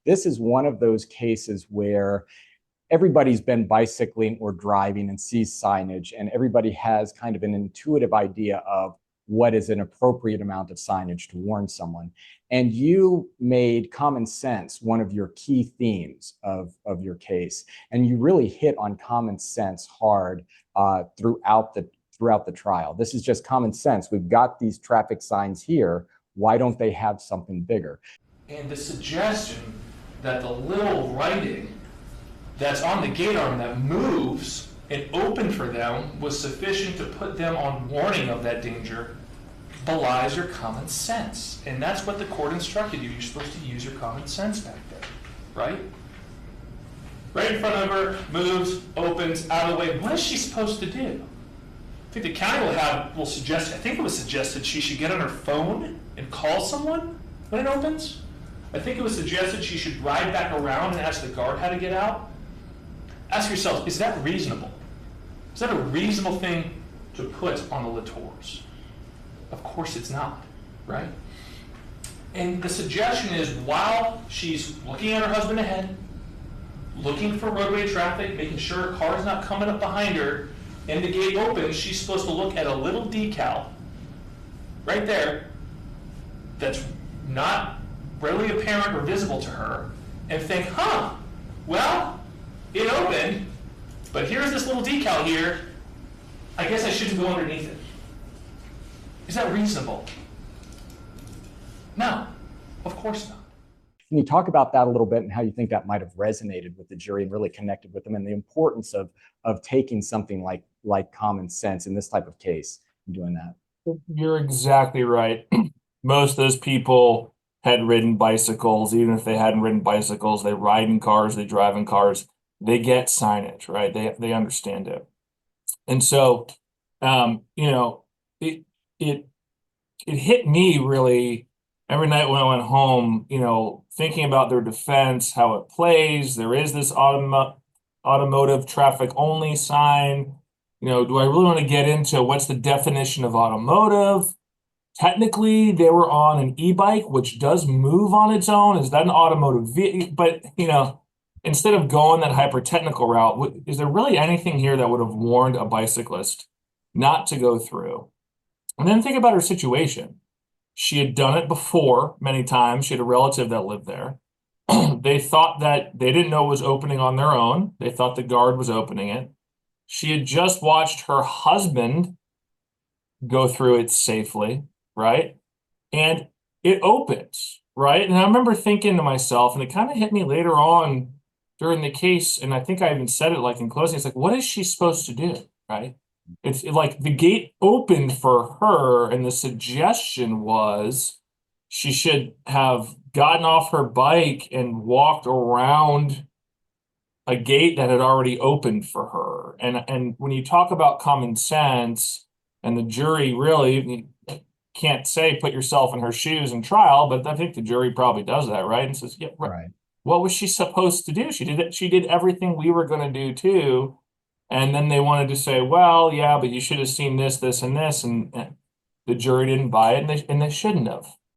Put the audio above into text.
This is one of those cases where everybody's been bicycling or driving and sees signage, and everybody has kind of an intuitive idea of what is an appropriate amount of signage to warn someone. And you made common sense one of your key themes of your case. And you really hit on common sense hard throughout the trial. This is just common sense. We've got these traffic signs here. Why don't they have something bigger? And the suggestion that the little writing that's on the gate arm that moves and open for them was sufficient to put them on warning of that danger belies your common sense. And that's what the court instructed you. You're supposed to use your common sense back there, right? Right in front of her, moves, opens, out of the way. What is she supposed to do? I think the county will suggest, I think it was suggested she should get on her phone and call someone when it opens. I think it was suggested she should ride back around and ask the guard how to get out. Ask yourself, is that reasonable? Is that a reasonable thing to put on the Latours? Of course it's not, right? And the suggestion is while she's looking at her husband ahead, looking for roadway traffic, making sure her car's not coming up behind her, and the gate opens, she's supposed to look at a little decal right there that's not readily apparent or visible to her and think, well, it opened, but here's this little decal here. I guess I shouldn't go underneath it. Is that reasonable? No, of course not. Can you talk about that a little bit and how you think that might have resonated with the jury and really connected with them, and the importance of taking something like common sense in this type of case and doing that? You're exactly right. Most of those people had ridden bicycles. Even if they hadn't ridden bicycles, they ride in cars, they drive in cars. They get signage, right? They understand it. And so, it hit me really every night when I went home, thinking about their defense, how it plays. There is this automotive traffic only sign. Do I really want to get into what's the definition of automotive? Technically, they were on an e-bike, which does move on its own. Is that an automotive vehicle? But, instead of going that hyper-technical route, is there really anything here that would have warned a bicyclist not to go through? And then think about her situation. She had done it before many times. She had a relative that lived there. They thought that they didn't know it was opening on their own. They thought the guard was opening it. She had just watched her husband go through it safely, right? And it opens, right? And I remember thinking to myself, and it kind of hit me later on during the case, and I think I even said it like in closing, it's like, what is she supposed to do, right? It's like the gate opened for her, and the suggestion was she should have gotten off her bike and walked around a gate that had already opened for her. And when you talk about common sense, and the jury really can't say put yourself in her shoes in trial, but I think the jury probably does that, right? And says, yeah, right. What was she supposed to do? She did everything we were going to do too. And then they wanted to say, well, yeah, but you should have seen this, this, and this. And the jury didn't buy it, and they shouldn't have.